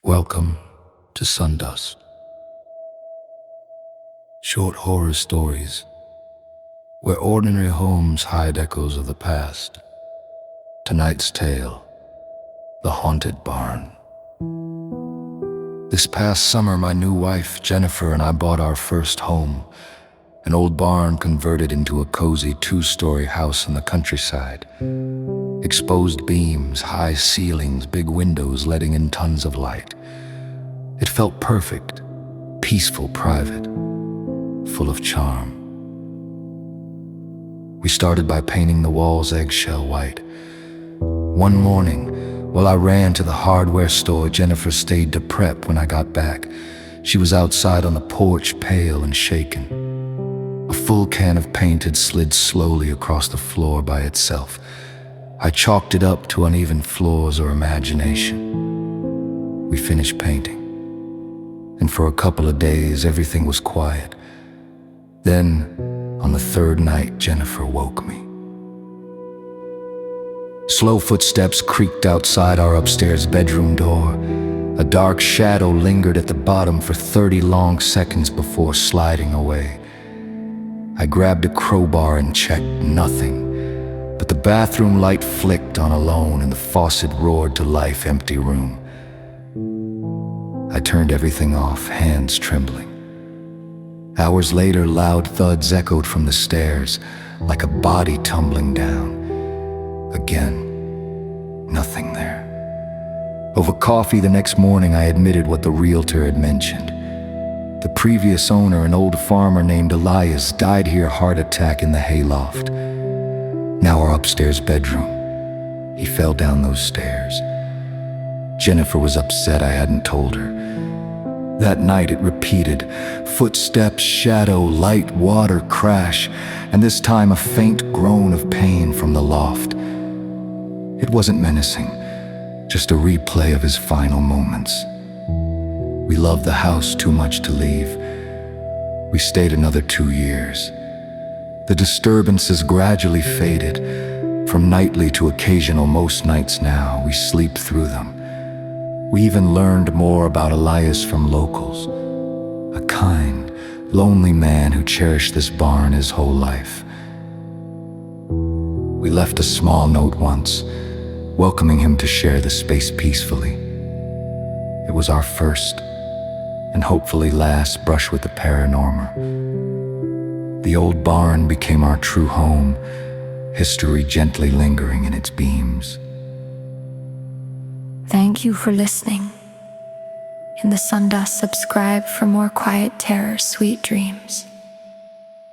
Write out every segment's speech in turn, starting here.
Welcome to Sundust. Short horror stories where ordinary homes hide echoes of the past. Tonight's tale, The Haunted Barn. This past summer, my new wife, Jennifer, and I bought our first home, an old barn converted into a cozy two-story house in the countryside. Exposed beams, high ceilings, big windows letting in tons of light. It felt perfect, peaceful, private, full of charm. We started by painting the walls eggshell white. One morning, while I ran to the hardware store, Jennifer stayed to prep when I got back. She was outside on the porch, pale and shaken. A full can of paint had slid slowly across the floor by itself. I chalked it up to uneven floors or imagination. We finished painting, and for a couple of days everything was quiet. Then, on the third night, Jennifer woke me. Slow footsteps creaked outside our upstairs bedroom door. A dark shadow lingered at the bottom for 30 long seconds before sliding away. I grabbed a crowbar and checked. Nothing. But the bathroom light flicked on alone and the faucet roared to life. Empty room. I turned everything off, hands trembling. Hours later, loud thuds echoed from the stairs, like a body tumbling down. Again, nothing there. Over coffee the next morning, I admitted what the realtor had mentioned. The previous owner, an old farmer named Elias, died here, heart attack in the hayloft. Now our upstairs bedroom. He fell down those stairs. Jennifer was upset I hadn't told her. That night it repeated. Footsteps, shadow, light, water, crash, and this time a faint groan of pain from the loft. It wasn't menacing, just a replay of his final moments. We loved the house too much to leave. We stayed another 2 years. The disturbances gradually faded, from nightly to occasional. Most nights now, we sleep through them. We even learned more about Elias from locals. A kind, lonely man who cherished this barn his whole life. We left a small note once, welcoming him to share the space peacefully. It was our first, and hopefully last, brush with the paranormal. The old barn became our true home, history gently lingering in its beams. Thank you for listening. In the Sundust, subscribe for more quiet terror, sweet dreams,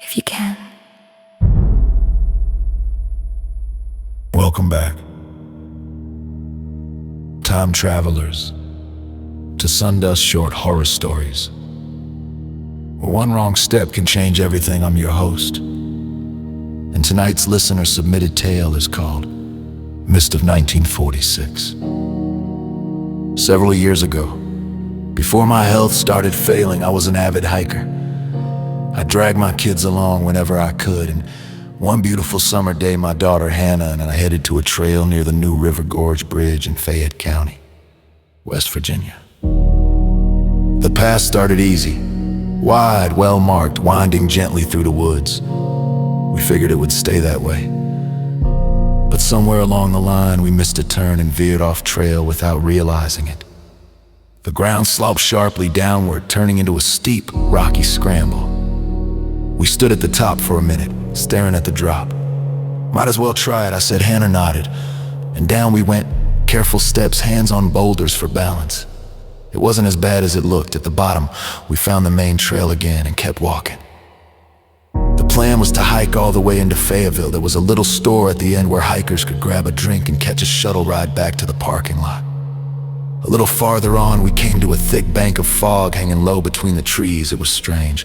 if you can. Welcome back, time travelers, to Sundust Short Horror Stories. Where one wrong step can change everything. I'm your host. And tonight's listener-submitted tale is called Mist of 1946. Several years ago, before my health started failing, I was an avid hiker. I dragged my kids along whenever I could, and one beautiful summer day, my daughter Hannah and I headed to a trail near the New River Gorge Bridge in Fayette County, West Virginia. The path started easy. Wide, well-marked, winding gently through the woods. We figured it would stay that way. But somewhere along the line, we missed a turn and veered off trail without realizing it. The ground sloped sharply downward, turning into a steep, rocky scramble. We stood at the top for a minute, staring at the drop. Might as well try it, I said. Hannah nodded. And down we went, careful steps, hands on boulders for balance. It wasn't as bad as it looked. At the bottom, we found the main trail again and kept walking. The plan was to hike all the way into Fayetteville. There was a little store at the end where hikers could grab a drink and catch a shuttle ride back to the parking lot. A little farther on, we came to a thick bank of fog hanging low between the trees. It was strange,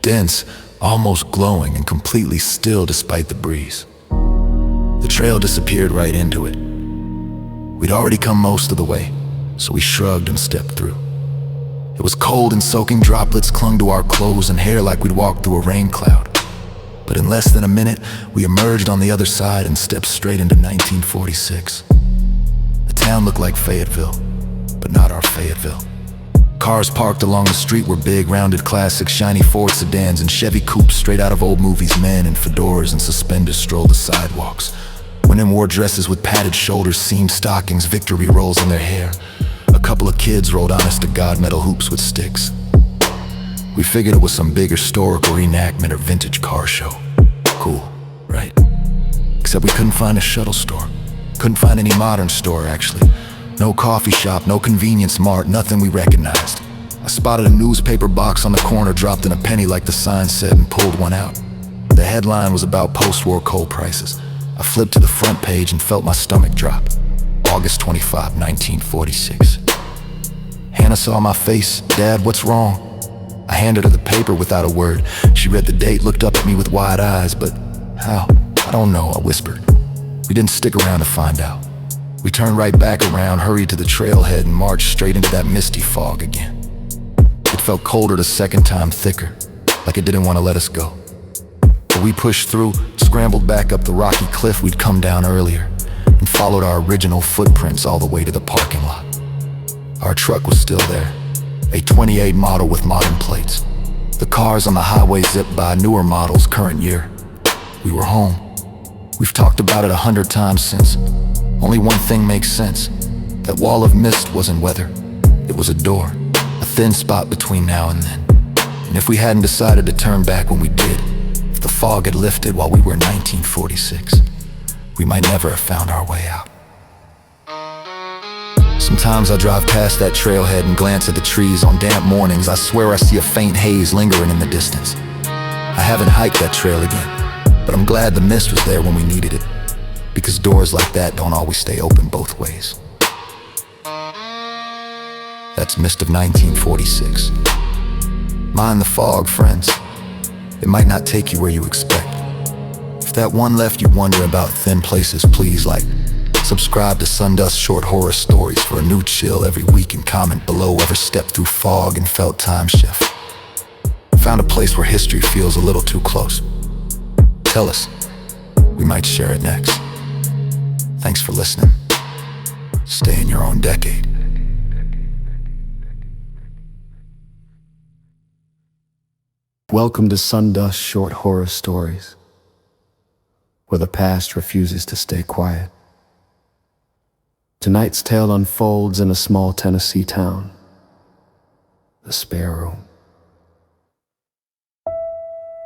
dense, almost glowing, and completely still despite the breeze. The trail disappeared right into it. We'd already come most of the way, so we shrugged and stepped through. It was cold and soaking droplets clung to our clothes and hair like we'd walked through a rain cloud. But in less than a minute, we emerged on the other side and stepped straight into 1946. The town looked like Fayetteville, but but not our Fayetteville. Cars parked along the street were big, rounded, classic, shiny Ford sedans and Chevy coupes straight out of old movies. Men in fedoras and suspenders strolled the sidewalks. Women wore dresses with padded shoulders, seamed stockings, victory rolls in their hair. A couple of kids rode honest-to-God metal hoops with sticks. We figured it was some big historical reenactment or vintage car show. Cool, right? Except we couldn't find a shuttle store. Couldn't find any modern store, actually. No coffee shop, no convenience mart, nothing we recognized. I spotted a newspaper box on the corner, dropped in a penny like the sign said, and pulled one out. The headline was about post-war coal prices. I flipped to the front page and felt my stomach drop. August 25, 1946. Hannah saw my face. "Dad, what's wrong?" I handed her the paper without a word. She read the date, looked up at me with wide eyes. "But how?" "I don't know," I whispered. We didn't stick around to find out. We turned right back around, hurried to the trailhead, and marched straight into that misty fog again. It felt colder the second time, thicker, like it didn't want to let us go. But we pushed through, scrambled back up the rocky cliff we'd come down earlier, and followed our original footprints all the way to the parking lot. Our truck was still there, a '28 model with modern plates. The cars on the highway zipped by, newer models, current year. We were home. We've talked about it 100 times since. Only one thing makes sense. That wall of mist wasn't weather. It was a door, a thin spot between now and then. And if we hadn't decided to turn back when we did, if the fog had lifted while we were in 1946, we might never have found our way out. Sometimes I drive past that trailhead and glance at the trees. On damp mornings, I swear I see a faint haze lingering in the distance. I haven't hiked that trail again, but I'm glad the mist was there when we needed it, because doors like that don't always stay open both ways. That's mist of 1946. Mind the fog, friends. It might not take you where you expect. If that one left you wonder about thin places, please subscribe to Sundust Short Horror Stories for a new chill every week, and comment below ever stepped through fog and felt time shift. Found a place where history feels a little too close. Tell us. We might share it next. Thanks for listening. Stay in your own decade. Welcome to Sundust Short Horror Stories, where the past refuses to stay quiet. Tonight's tale unfolds in a small Tennessee town, the spare room.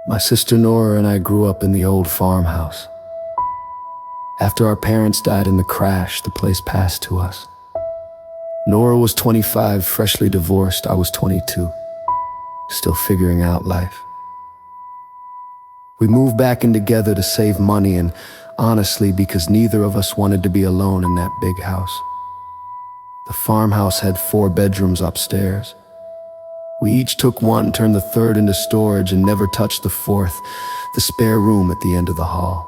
My sister Nora and I grew up in the old farmhouse. After our parents died in the crash, the place passed to us. Nora was 25, freshly divorced. I was 22, still figuring out life. We moved back in together to save money, and honestly, because neither of us wanted to be alone in that big house. The farmhouse had 4 bedrooms upstairs. We each took one, turned the third into storage, and never touched the fourth, the spare room at the end of the hall.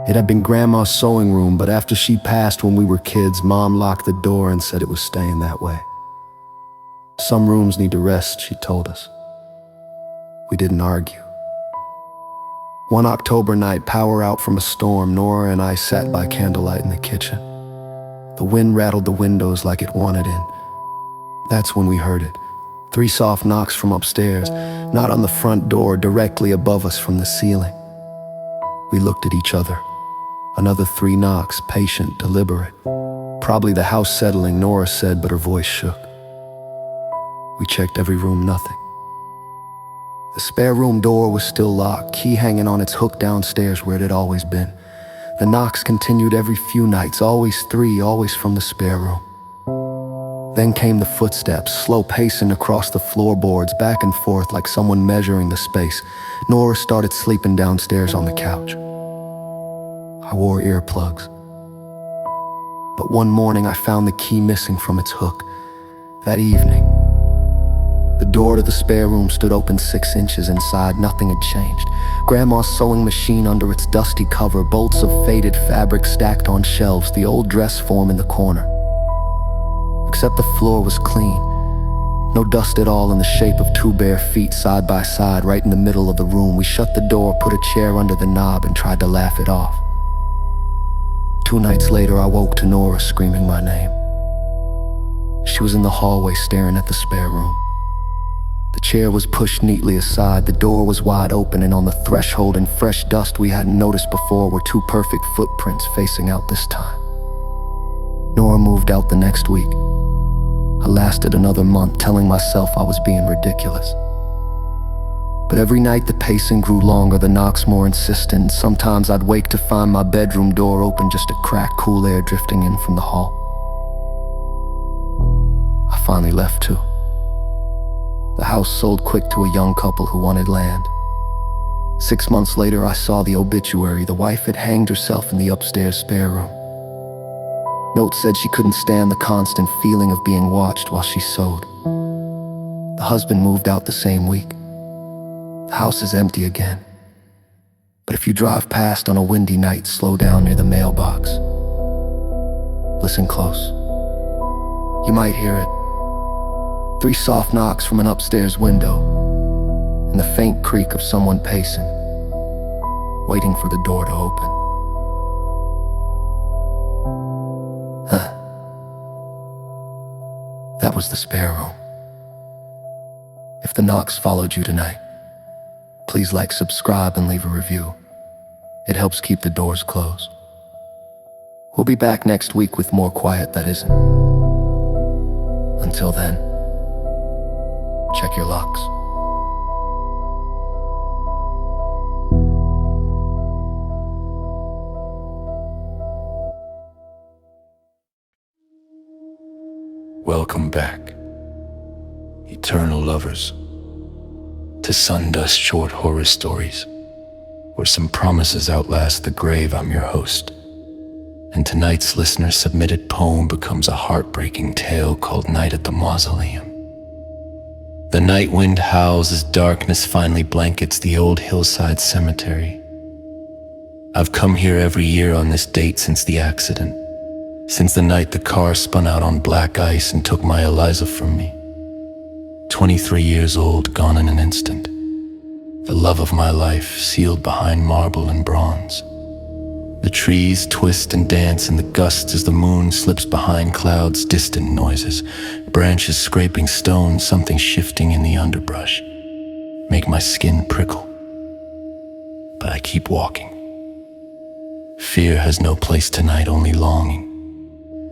It had been Grandma's sewing room, but after she passed when we were kids, Mom locked the door and said it was staying that way. Some rooms need to rest, she told us. We didn't argue. One October night, power out from a storm, Nora and I sat by candlelight in the kitchen. The wind rattled the windows like it wanted in. That's when we heard it. 3 soft knocks from upstairs, not on the front door, directly above us from the ceiling. We looked at each other. Another 3 knocks, patient, deliberate. Probably the house settling, Nora said, but her voice shook. We checked every room, nothing. The spare room door was still locked, key hanging on its hook downstairs where it had always been. The knocks continued every few nights, always 3, always from the spare room. Then came the footsteps, slow pacing across the floorboards, back and forth like someone measuring the space. Nora started sleeping downstairs on the couch. I wore earplugs. But one morning I found the key missing from its hook. That evening, the door to the spare room stood open 6 inches inside. Nothing had changed. Grandma's sewing machine under its dusty cover, bolts of faded fabric stacked on shelves, the old dress form in the corner. Except the floor was clean. No dust at all, in the shape of 2 bare feet side by side right in the middle of the room. We shut the door, put a chair under the knob, and tried to laugh it off. 2 nights later, I woke to Nora screaming my name. She was in the hallway staring at the spare room. The chair was pushed neatly aside, the door was wide open, and on the threshold in fresh dust we hadn't noticed before were two perfect footprints facing out this time. Nora moved out the next week. I lasted another month telling myself I was being ridiculous. But every night the pacing grew longer, the knocks more insistent, and sometimes I'd wake to find my bedroom door open, just a crack, cool air drifting in from the hall. I finally left too. The house sold quick to a young couple who wanted land. 6 months later, I saw the obituary. The wife had hanged herself in the upstairs spare room. Note said she couldn't stand the constant feeling of being watched while she sewed. The husband moved out the same week. The house is empty again. But if you drive past on a windy night, slow down near the mailbox. Listen close. You might hear it. 3 soft knocks from an upstairs window, and the faint creak of someone pacing, waiting for the door to open. That was the spare room. If the knocks followed you tonight, please like, subscribe, and leave a review. It helps keep the doors closed. We'll be back next week with more quiet that isn't. Until then, check your locks. Welcome back, eternal lovers, to Sundust Short Horror Stories, where some promises outlast the grave. I'm your host, and tonight's listener-submitted poem becomes a heartbreaking tale called Night at the Mausoleum. The night wind howls as darkness finally blankets the old hillside cemetery. I've come here every year on this date since the accident, since the night the car spun out on black ice and took my Eliza from me. 23 years old, gone in an instant. The love of my life, sealed behind marble and bronze. The trees twist and dance in the gusts as the moon slips behind clouds, distant noises, branches scraping stone, something shifting in the underbrush, make my skin prickle. But I keep walking. Fear has no place tonight, only longing.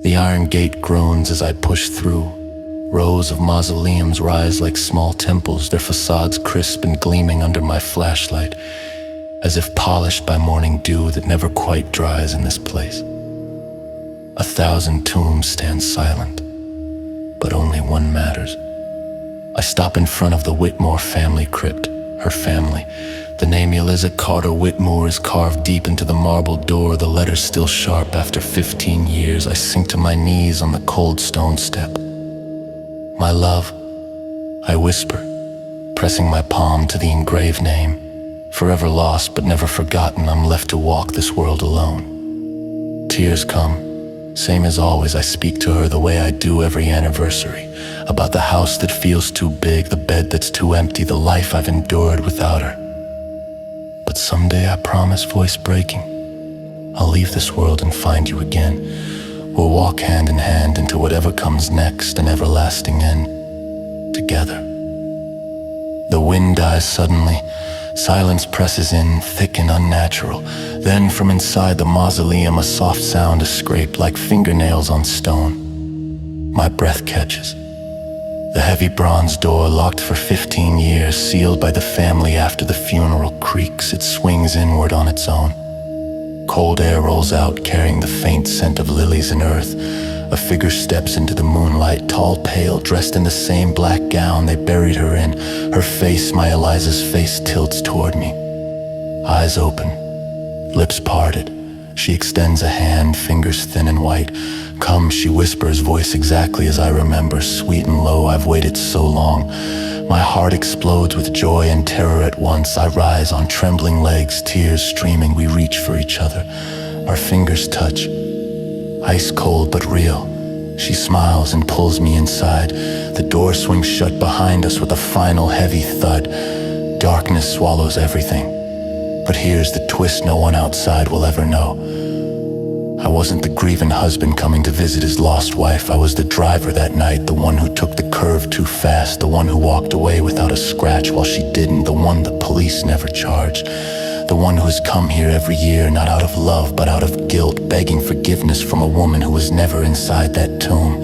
The iron gate groans as I push through. Rows of mausoleums rise like small temples, their facades crisp and gleaming under my flashlight, as if polished by morning dew that never quite dries in this place. 1,000 tombs stand silent, but only one matters. I stop in front of the Whitmore family crypt, her family. The name Eliza Carter Whitmore is carved deep into the marble door, the letters still sharp after 15 years. I sink to my knees on the cold stone step. My love, I whisper, pressing my palm to the engraved name. Forever lost but never forgotten, I'm left to walk this world alone. Tears come, same as always. I speak to her the way I do every anniversary, about the house that feels too big, the bed that's too empty, the life I've endured without her. But someday, I promise, voice breaking, I'll leave this world and find you again. We'll walk hand in hand into whatever comes next, an everlasting end, together. The wind dies suddenly. Silence presses in, thick and unnatural. Then from inside the mausoleum, a soft sound is scraped like fingernails on stone. My breath catches. The heavy bronze door, locked for 15 years, sealed by the family after the funeral, creaks. It swings inward on its own. Cold air rolls out, carrying the faint scent of lilies and earth. A figure steps into the moonlight, tall, pale, dressed in the same black gown they buried her in. Her face, my Eliza's face, tilts toward me. Eyes open, lips parted. She extends a hand, fingers thin and white. Come, she whispers, voice exactly as I remember, sweet and low. I've waited so long. My heart explodes with joy and terror at once. I rise on trembling legs, tears streaming. We reach for each other. Our fingers touch. Ice cold but real. She smiles and pulls me inside. The door swings shut behind us with a final heavy thud. Darkness swallows everything. But here's the twist no one outside will ever know. I wasn't the grieving husband coming to visit his lost wife. I was the driver that night, the one who took the curve too fast, the one who walked away without a scratch while she didn't, the one the police never charged, the one who has come here every year, not out of love but out of guilt, begging forgiveness from a woman who was never inside that tomb,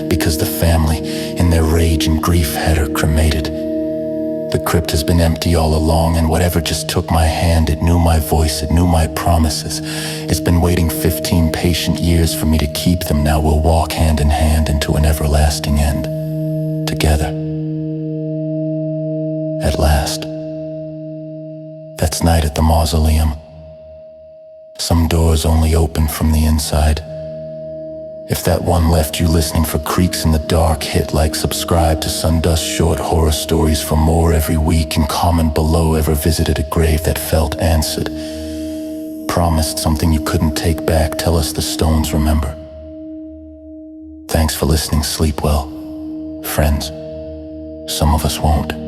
because the family, in their rage and grief, had her cremated. The crypt has been empty all along, and whatever just took my hand, it knew my voice, it knew my promises. It's been waiting 15 patient years for me to keep them. Now we'll walk hand in hand into an everlasting end, together. At last. That's night at the Mausoleum. Some doors only open from the inside. If that one left you listening for creaks in the dark, hit like, subscribe to Sundust short horror stories for more every week, and comment below. Ever visited a grave that felt answered? Promised something you couldn't take back? Tell us the stones remember. Thanks for listening. Sleep well, friends. Some of us won't.